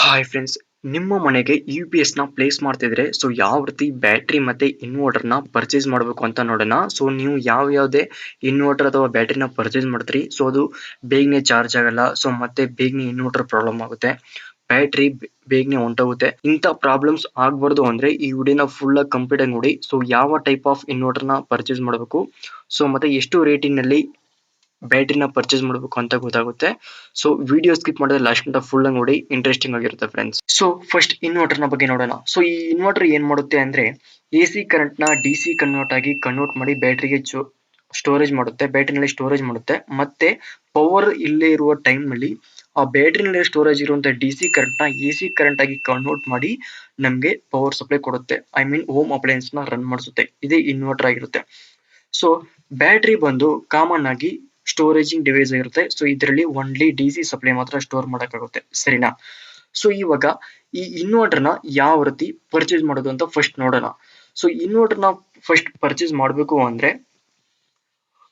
Hi friends, ನಿಮ್ಮ ಮನೆಗೆ U P S ನ ಪ್ಲೇಸ್ ಮಾಡ್ತಿದ್ರೆ ಸೊ ಯಾವ ರೀತಿ ಬ್ಯಾಟ್ರಿ ಮತ್ತೆ ಇನ್ವರ್ಟರ್ ನ ಪರ್ಚೇಸ್ ಮಾಡಬೇಕು ಅಂತ ನೋಡೋಣ. ಸೊ ನೀವು ಯಾವುದೇ ಇನ್ವರ್ಟರ್ ಅಥವಾ ಬ್ಯಾಟ್ರಿನ ಪರ್ಚೇಸ್ ಮಾಡ್ತೀರಿ, ಸೊ ಅದು ಬೇಗನೆ ಚಾರ್ಜ್ ಆಗಲ್ಲ. ಸೊ ಮತ್ತೆ ಬೇಗನೆ ಇನ್ವರ್ಟರ್ ಪ್ರಾಬ್ಲಮ್ ಆಗುತ್ತೆ, ಬ್ಯಾಟ್ರಿ ಬೇಗನೆ ಹೊಂಟೋಗುತ್ತೆ. ಇಂಥ ಪ್ರಾಬ್ಲಮ್ಸ್ ಆಗಬಾರ್ದು ಅಂದ್ರೆ ಈ ವಿಡಿಯೋನ ಫುಲ್ ಕಂಪ್ಲೀಟ್ ಆಗಿ ನೋಡಿ. ಸೊ ಯಾವ ಟೈಪ್ ಆಫ್ ಇನ್ವರ್ಟರ್ ನ ಪರ್ಚೇಸ್ ಮಾಡಬೇಕು, ಸೊ ಮತ್ತೆ ಎಷ್ಟು ರೇಟಿನಲ್ಲಿ ಬ್ಯಾಟ್ರಿನ ಪರ್ಚೇಸ್ ಮಾಡಬೇಕು ಅಂತ ಗೊತ್ತಾಗುತ್ತೆ. ಸೊ ವಿಡಿಯೋ ಸ್ಕಿಪ್ ಮಾಡಿದ್ರೆ ಲಾಸ್ಟ್ ಗಂಟ ಫುಲ್ ನೋಡಿ, ಇಂಟ್ರೆಸ್ಟಿಂಗ್ ಆಗಿರುತ್ತೆ ಫ್ರೆಂಡ್ಸ್. ಸೊ ಫಸ್ಟ್ ಇನ್ವರ್ಟರ್ ನ ಬಗ್ಗೆ ನೋಡೋಣ. ಸೊ ಈ ಇನ್ವರ್ಟರ್ ಏನ್ ಮಾಡುತ್ತೆ ಅಂದ್ರೆ ಎ ಸಿ ಕರೆಂಟ್ ನ ಡಿ ಸಿ ಕನ್ವರ್ಟ್ ಮಾಡಿ ಬ್ಯಾಟ್ರಿಗೆ ಸ್ಟೋರೇಜ್ ಮಾಡುತ್ತೆ, ಬ್ಯಾಟ್ರಿನಲ್ಲಿ ಸ್ಟೋರೇಜ್ ಮಾಡುತ್ತೆ. ಮತ್ತೆ ಪವರ್ ಇಲ್ಲೇ ಇರುವ ಟೈಮ್ ನಲ್ಲಿ ಆ ಬ್ಯಾಟ್ರಿನಲ್ಲಿ ಸ್ಟೋರೇಜ್ ಇರುವಂತಹ ಡಿ ಸಿ ಕರೆಂಟ್ ನ ಎ ಸಿ ಕರೆಂಟ್ ಆಗಿ ಕನ್ವರ್ಟ್ ಮಾಡಿ ನಮ್ಗೆ ಪವರ್ ಸಪ್ಲೈ ಕೊಡುತ್ತೆ. ಐ ಮೀನ್ ಹೋಮ್ ಅಪ್ಲಯನ್ಸ್ ನ ರನ್ ಮಾಡಿಸುತ್ತೆ. ಇದೇ ಇನ್ವರ್ಟರ್ ಆಗಿರುತ್ತೆ. ಸೊ ಬ್ಯಾಟ್ರಿ ಬಂದು ಕಾಮನ್ ಆಗಿ ಸ್ಟೋರೇಜಿಂಗ್ ಡಿವೈಸ್ ಆಗಿರುತ್ತೆ. ಸೊ ಇದರಲ್ಲಿ ಓನ್ಲಿ ಡಿ ಸಿ ಸಪ್ಲೈ ಮಾತ್ರ ಸ್ಟೋರ್ ಮಾಡಕ್ಕಾಗುತ್ತೆ, ಸರಿನಾ? ಸೊ ಇವಾಗ ಈ ಇನ್ವರ್ಟರ್ ನ ಯಾವ ರೀತಿ ಪರ್ಚೇಸ್ ಮಾಡೋದು ಅಂತ ಫಸ್ಟ್ ನೋಡೋಣ. ಸೊ ಇನ್ವರ್ಟರ್ ನ ಫಸ್ಟ್ ಪರ್ಚೇಸ್ ಮಾಡಬೇಕು ಅಂದ್ರೆ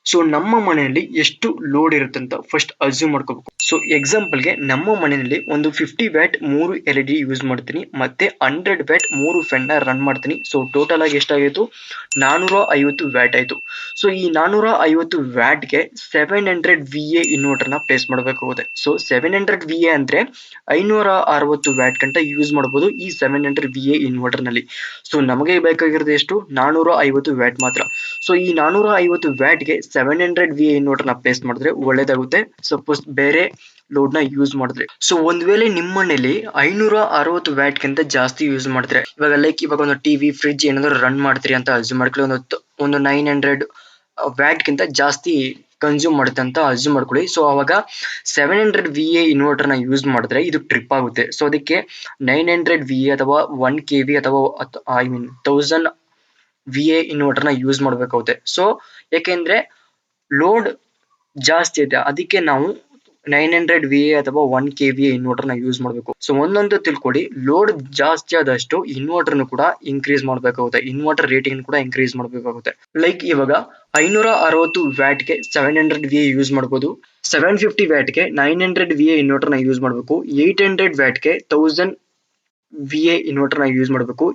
ಸೊ ನಮ್ಮ ಮನೆಯಲ್ಲಿ ಎಷ್ಟು ಲೋಡ್ ಇರುತ್ತೆ ಅಂತ ಫಸ್ಟ್ ಅಸ್ಯೂಮ್ ಮಾಡ್ಕೋಬೇಕು. ಸೊ ಎಕ್ಸಾಂಪಲ್ ಗೆ ನಮ್ಮ ಮನೆಯಲ್ಲಿ ಒಂದು 50 ವ್ಯಾಟ್ 3 LED ಯೂಸ್ ಮಾಡ್ತೀನಿ, ಮತ್ತೆ 100 ವ್ಯಾಟ್ 3 ಫ್ಯಾನ್ ನ ರನ್ ಮಾಡ್ತೀನಿ. ಸೊ ಟೋಟಲ್ ಆಗಿ ಎಷ್ಟಾಗಿತ್ತು? 450 ವ್ಯಾಟ್ ಆಯ್ತು. ಸೊ ಈ 450 ವ್ಯಾಟ್ ಗೆ 700 VA ಇನ್ವರ್ಟರ್ ನ ಪ್ಲೇಸ್ ಮಾಡಬೇಕಾಗುತ್ತೆ. ಸೊ 700 VA ಅಂದ್ರೆ 560 ವ್ಯಾಟ್ ಗಂಟ ಯೂಸ್ ಮಾಡಬಹುದು ಈ 700 VA ಇನ್ವರ್ಟರ್ ನಲ್ಲಿ. ಸೊ ನಮಗೆ ಬೇಕಾಗಿರೋದು ಎಷ್ಟು? 450 ವ್ಯಾಟ್ ಮಾತ್ರ. ಸೊ ಈ 450 ವ್ಯಾಟ್ ಗೆ 700 VA ಇನ್ವರ್ಟರ್ ನ ಪ್ಲೇಸ್ ಮಾಡಿದ್ರೆ ಒಳ್ಳೇದಾಗುತ್ತೆ. ಸಪೋಸ್ ಬೇರೆ ಲೋಡ್ ನ ಯೂಸ್ ಮಾಡಿದ್ರೆ, ಸೊ ಒಂದ್ ವೇಳೆ ನಿಮ್ಮ ಮನೇಲಿ 560 ವ್ಯಾಟ್ ಗಿಂತ ಜಾಸ್ತಿ ಯೂಸ್ ಮಾಡಿದ್ರೆ, ಇವಾಗ ಒಂದು ಟಿವಿ ಫ್ರಿಡ್ಜ್ ಏನಾದ್ರು ರನ್ ಮಾಡ್ತೀರಿ ಅಂತ ಅಸ್ಯೂಮ್ ಮಾಡ್ಕೊಳ್ಳಿ. ಒಂದು 900 ವ್ಯಾಟ್ ಗಿಂತ ಜಾಸ್ತಿ ಕನ್ಸ್ಯೂಮ್ ಮಾಡುತ್ತೆ ಅಂತ ಅಸ್ಯೂಮ್ ಮಾಡ್ಕೊಳ್ಳಿ. ಸೊ ಅವಾಗ 700 VA ಇನ್ವರ್ಟರ್ ನ ಯೂಸ್ ಮಾಡಿದ್ರೆ ಇದು ಟ್ರಿಪ್ ಆಗುತ್ತೆ. ಸೊ ಅದಕ್ಕೆ 900 VA ಅಥವಾ 1 KV ಅಥವಾ ಐ ಮೀನ್ 1000 VA ಇನ್ವರ್ಟರ್ ನ ಯೂಸ್ ಮಾಡಬೇಕಾಗುತ್ತೆ. ಸೊ ಯಾಕೆಂದ್ರೆ ಲೋಡ್ ಜಾಸ್ತಿ ಇದೆ, ಅದಕ್ಕೆ ನಾವು 900 VA ಅಥವಾ 1 KVA ಇನ್ವರ್ಟರ್ ನ ಯೂಸ್ ಮಾಡಬೇಕು. ಸೊ ಒಂದೊಂದು ತಿಳ್ಕೊಳ್ಳಿ, ಲೋಡ್ ಜಾಸ್ತಿ ಆದಷ್ಟು ಇನ್ವರ್ಟರ್ ಕೂಡ ಇನ್ಕ್ರೀಸ್ ಮಾಡಬೇಕಾಗುತ್ತೆ, ಇನ್ವರ್ಟರ್ ರೇಟಿಂಗ್ ಕೂಡ ಇನ್ಕ್ರೀಸ್ ಮಾಡಬೇಕಾಗುತ್ತೆ. ಲೈಕ್ ಇವಾಗ 560 ವ್ಯಾಟ್ ಗೆ 700 VA ಯೂಸ್ ಮಾಡಬಹುದು, 750 ವ್ಯಾಟ್ ಗೆ 900 VA ಇನ್ವರ್ಟರ್ ನ ಯೂಸ್ ಮಾಡಬೇಕು, 800 ವ್ಯಾಟ್ ಗೆ 1000 VA ಇನ್ವರ್ಟರ್ ನ ಯೂಸ್ ಮಾಡಬೇಕು,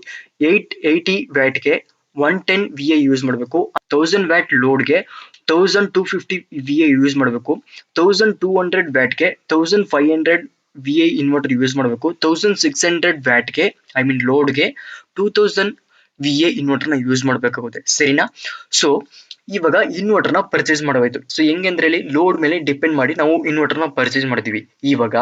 880 ವ್ಯಾಟ್ ಗೆ 110 VA ಯೂಸ್ ಮಾಡಬೇಕು, 1000 ವ್ಯಾಟ್ ಲೋಡ್ ಗೆ 1250 VA ಯೂಸ್ ಮಾಡಬೇಕು, 1200 ವ್ಯಾಟ್ ಗೆ 1500 VA ಇನ್ವರ್ಟರ್ ಯೂಸ್ ಮಾಡಬೇಕು, 1600 ವ್ಯಾಟ್ ಗೆ ಐ ಮೀನ್ ಲೋಡ್ ಗೆ 2000 VA ಇನ್ವರ್ಟರ್ ನ ಯೂಸ್ ಮಾಡಬೇಕಾಗುತ್ತೆ, ಸರಿನಾ? ಸೊ ಇವಾಗ ಇನ್ವರ್ಟರ್ ನ ಪರ್ಚೇಸ್ ಮಾಡಬೇಕು. ಸೊ ಹೆಂಗಂದ್ರೆ ಲೋಡ್ ಮೇಲೆ ಡಿಪೆಂಡ್ ಮಾಡಿ ನಾವು ಇನ್ವರ್ಟರ್ ನ ಪರ್ಚೇಸ್ ಮಾಡ್ತೀವಿ. ಇವಾಗ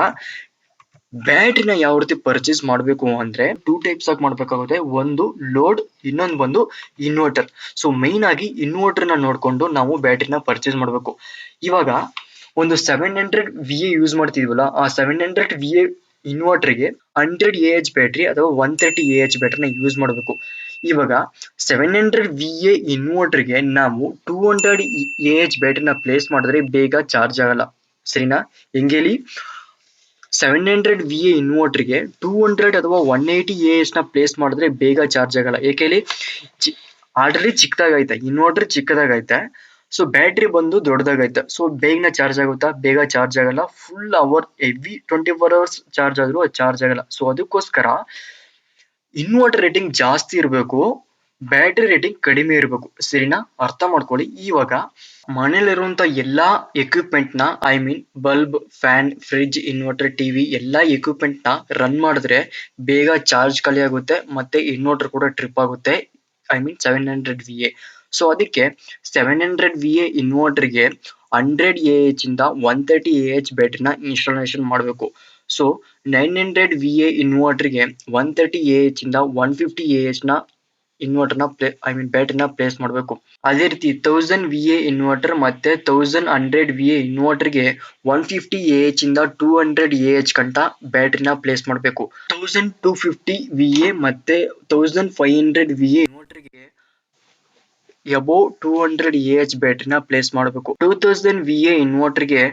ಬ್ಯಾಟ್ರಿನ ಯಾವ ರೀತಿ ಪರ್ಚೇಸ್ ಮಾಡಬೇಕು ಅಂದ್ರೆ 2 ಟೈಪ್ಸ್ ಆಗಿ ಮಾಡಬೇಕಾಗುತ್ತೆ. ಒಂದು ಲೋಡ್, ಇನ್ನೊಂದು ಬಂದು ಇನ್ವರ್ಟರ್. ಸೊ ಮೈನ್ ಆಗಿ ಇನ್ವರ್ಟರ್ ನ ನೋಡ್ಕೊಂಡು ನಾವು ಬ್ಯಾಟ್ರಿನ ಪರ್ಚೇಸ್ ಮಾಡಬೇಕು. ಇವಾಗ ಒಂದು 700 VA ಯೂಸ್ ಮಾಡ್ತಿದ್ವಲ್ಲ, ಆ 700 VA ಇನ್ವರ್ಟರ್ ಗೆ 100 AH ಬ್ಯಾಟ್ರಿ ಅಥವಾ 130 AH ಬ್ಯಾಟ್ರಿನ ಯೂಸ್ ಮಾಡಬೇಕು. ಇವಾಗ 700 VA ಇನ್ವರ್ಟರ್ ಗೆ ನಾವು 200 AH ಬ್ಯಾಟ್ರಿನ ಪ್ಲೇಸ್ ಮಾಡಿದ್ರೆ ಬೇಗ ಚಾರ್ಜ್ ಆಗಲ್ಲ, ಸರಿನಾ? ಹೆಂಗೇಳಿ 700 VA ಇನ್ವರ್ಟರ್ ಗೆ 200 ಅಥವಾ 180 AH ನ ಪ್ಲೇಸ್ ಮಾಡಿದ್ರೆ ಬೇಗ ಚಾರ್ಜ್ ಆಗಲ್ಲ. ಏಕೆಳಿ ಆಲ್ರೆಡಿ ಚಿಕ್ಕದಾಗೈತೆ, ಇನ್ವರ್ಟರ್ ಚಿಕ್ಕದಾಗೈತೆ, ಸೊ ಬ್ಯಾಟ್ರಿ ಬಂದು ದೊಡ್ಡದಾಗೈತೆ. ಸೊ ಬೇಗನೆ ಚಾರ್ಜ್ ಆಗುತ್ತಾ? ಬೇಗ ಚಾರ್ಜ್ ಆಗಲ್ಲ. Full hour heavy 24 hours charge ಆದ್ರೂ ಅದು ಚಾರ್ಜ್ ಆಗಲ್ಲ. ಸೊ ಅದಕ್ಕೋಸ್ಕರ ಇನ್ವರ್ಟರ್ ರೇಟಿಂಗ್ ಜಾಸ್ತಿ ಇರಬೇಕು, ಬ್ಯಾಟ್ರಿ ರೇಟಿಂಗ್ ಕಡಿಮೆ ಇರಬೇಕು, ಸರಿನಾ? ಅರ್ಥ ಮಾಡ್ಕೊಳ್ಳಿ. ಇವಾಗ ಮನೇಲಿರುವಂತ ಎಲ್ಲಾ ಎಕ್ವಿಪ್ಮೆಂಟ್ ನ I mean bulb, fan, fridge, inverter, TV ಎಲ್ಲಾ ಎಕ್ವಿಪ್ಮೆಂಟ್ ನ ರನ್ ಮಾಡಿದ್ರೆ ಬೇಗ ಚಾರ್ಜ್ ಖಾಲಿ ಆಗುತ್ತೆ, ಮತ್ತೆ ಇನ್ವರ್ಟರ್ ಕೂಡ ಟ್ರಿಪ್ ಆಗುತ್ತೆ, ಐ ಮೀನ್ 700 VA. ಸೊ ಅದಕ್ಕೆ 700 VA ಇನ್ವರ್ಟರ್ ಗೆ 100 AH ಇಂದ 130 AH ಬ್ಯಾಟ್ರಿನ ಇನ್ಸ್ಟಾಲೇಷನ್ ಮಾಡಬೇಕು. ಸೊ 900 VA ಇನ್ವರ್ಟರ್ ಗೆ 130 AH ಇಂದ 150 AH ನ ಇನ್ವರ್ಟರ್ ನ ಬ್ಯಾಟ್ರಿನ ಪ್ಲೇಸ್ ಮಾಡಬೇಕು. ಅದೇ ರೀತಿ 1000 VA ಇನ್ವರ್ಟರ್ ಮತ್ತೆ 1100 VA ಇನ್ವರ್ಟರ್ ಗೆ 150 AH ಇಂದ 200 AH ಗಂಟ ಬ್ಯಾಟ್ರಿನ ಪ್ಲೇಸ್ ಮಾಡಬೇಕು. 1250 VA ಮತ್ತೆ 1500 VA ಇನ್ವರ್ಟರ್ ಗೆ ಅಬೌವ್ 200 AH ಬ್ಯಾಟ್ರಿನ ಪ್ಲೇಸ್ ಮಾಡಬೇಕು. 2000 VA ಇನ್ವರ್ಟರ್ ಗೆ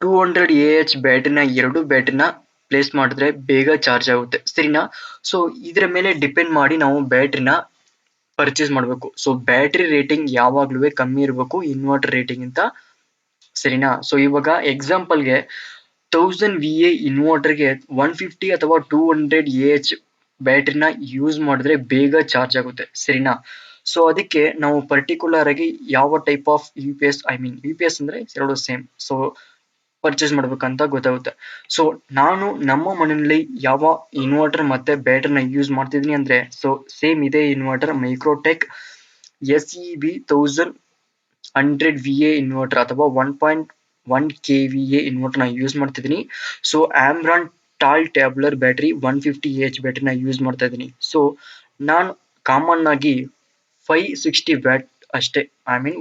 200 AH ಬ್ಯಾಟ್ರಿನ ಎರಡು ಬ್ಯಾಟ್ರಿನ ಪ್ಲೇಸ್ ಮಾಡಿದ್ರೆ ಬೇಗ ಚಾರ್ಜ್ ಆಗುತ್ತೆ, ಸರಿನಾ? ಸೊ ಇದ್ರ ಮೇಲೆ ಡಿಪೆಂಡ್ ಮಾಡಿ ನಾವು ಬ್ಯಾಟ್ರಿನ ಪರ್ಚೇಸ್ ಮಾಡಬೇಕು. ಸೊ ಬ್ಯಾಟ್ರಿ ರೇಟಿಂಗ್ ಯಾವಾಗ್ಲೂ ಕಮ್ಮಿ ಇರಬೇಕು ಇನ್ವರ್ಟರ್ ರೇಟಿಂಗ್ ಅಂತ, ಸರಿನಾ? ಸೊ ಇವಾಗ ಎಕ್ಸಾಂಪಲ್ ಗೆ 1000 VA ಇನ್ವರ್ಟರ್ಗೆ 150 ಅಥವಾ 200 AH ಬ್ಯಾಟ್ರಿನ ಯೂಸ್ ಮಾಡಿದ್ರೆ ಬೇಗ ಚಾರ್ಜ್ ಆಗುತ್ತೆ, ಸರಿನಾ? ಸೊ ಅದಕ್ಕೆ ನಾವು ಪರ್ಟಿಕ್ಯುಲರ್ ಆಗಿ ಯಾವ ಟೈಪ್ ಆಫ್ UPS ಅಂದ್ರೆ ಎರಡು ಸೇಮ್, ಸೊ ಪರ್ಚೇಸ್ ಮಾಡ್ಬೇಕಂತ ಗೊತ್ತಾಗುತ್ತೆ. ಸೊ ನಾನು ನಮ್ಮ ಮನೆಯಲ್ಲಿ ಯಾವ ಇನ್ವರ್ಟರ್ ಮತ್ತೆ ಬ್ಯಾಟ್ರಿನ ಯೂಸ್ ಮಾಡ್ತಿದ್ದೀನಿ ಅಂದ್ರೆ, ಸೊ ಸೇಮ್ ಇದೇ ಇನ್ವರ್ಟರ್ ಮೈಕ್ರೋಟೆಕ್ SEB1100VA ಇನ್ವರ್ಟರ್ ಅಥವಾ 1.1 KVA ಇನ್ವರ್ಟರ್ ನ ಯೂಸ್ ಮಾಡ್ತಿದ್ದೀನಿ. So Amaron tall tubular battery 150 AH ಬ್ಯಾಟ್ರಿನ ಯೂಸ್ ಮಾಡ್ತಾ ಇದ್ದೀನಿ. ಸೊ ನಾನು ಕಾಮನ್ ಆಗಿ 560 ವ್ಯಾಟ್ ಅಷ್ಟೇ,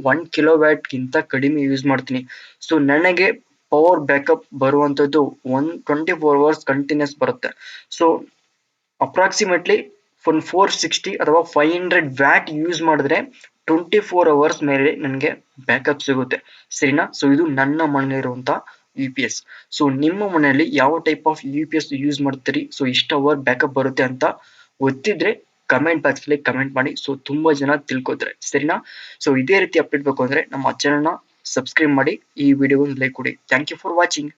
1 KW ಗಿಂತ ಕಡಿಮೆ ಯೂಸ್ ಮಾಡ್ತೀನಿ. ಸೊ ನನಗೆ ಪವರ್ ಬ್ಯಾಕಪ್ ಬರುವಂತದ್ದು 24 hours ಕಂಟಿನ್ಯೂಸ್ ಬರುತ್ತೆ. ಸೊ ಅಪ್ರಾಕ್ಸಿಮೇಟ್ಲಿ 460 ಅಥವಾ 500 ವ್ಯಾಟ್ ಯೂಸ್ ಮಾಡಿದ್ರೆ 24 hours ಮೇಲೆ ನನಗೆ ಬ್ಯಾಕಪ್ ಸಿಗುತ್ತೆ, ಸರಿನಾ? ಸೊ ಇದು ನನ್ನ ಮನೆಯಲ್ಲಿರುವಂತ UPS. ಸೊ ನಿಮ್ಮ ಮನೆಯಲ್ಲಿ ಯಾವ ಟೈಪ್ ಆಫ್ UPS ಯೂಸ್ ಮಾಡ್ತೀರಿ, ಸೊ ಇಷ್ಟು ಅವರ್ ಬ್ಯಾಕಪ್ ಬರುತ್ತೆ ಅಂತ ಗೊತ್ತಿದ್ರೆ ಕಮೆಂಟ್ ಬಾಕ್ಸ್ ಅಲ್ಲಿ ಕಮೆಂಟ್ ಮಾಡಿ. ಸೊ ತುಂಬಾ ಜನ ತಿಳ್ಕೊತಾರೆ, ಸರಿನಾ? ಸೊ ಇದೇ ರೀತಿ ಅಪ್ಡೇಟ್ ಬೇಕು ಅಂದ್ರೆ ನಮ್ಮ ಚಾನೆಲ್ ನ ಸಬ್ಸ್ಕ್ರೈಬ್ ಮಾಡಿ, ಈ ವಿಡಿಯೋ ಲೈಕ್ ಕೊಡಿ. Thank you for watching.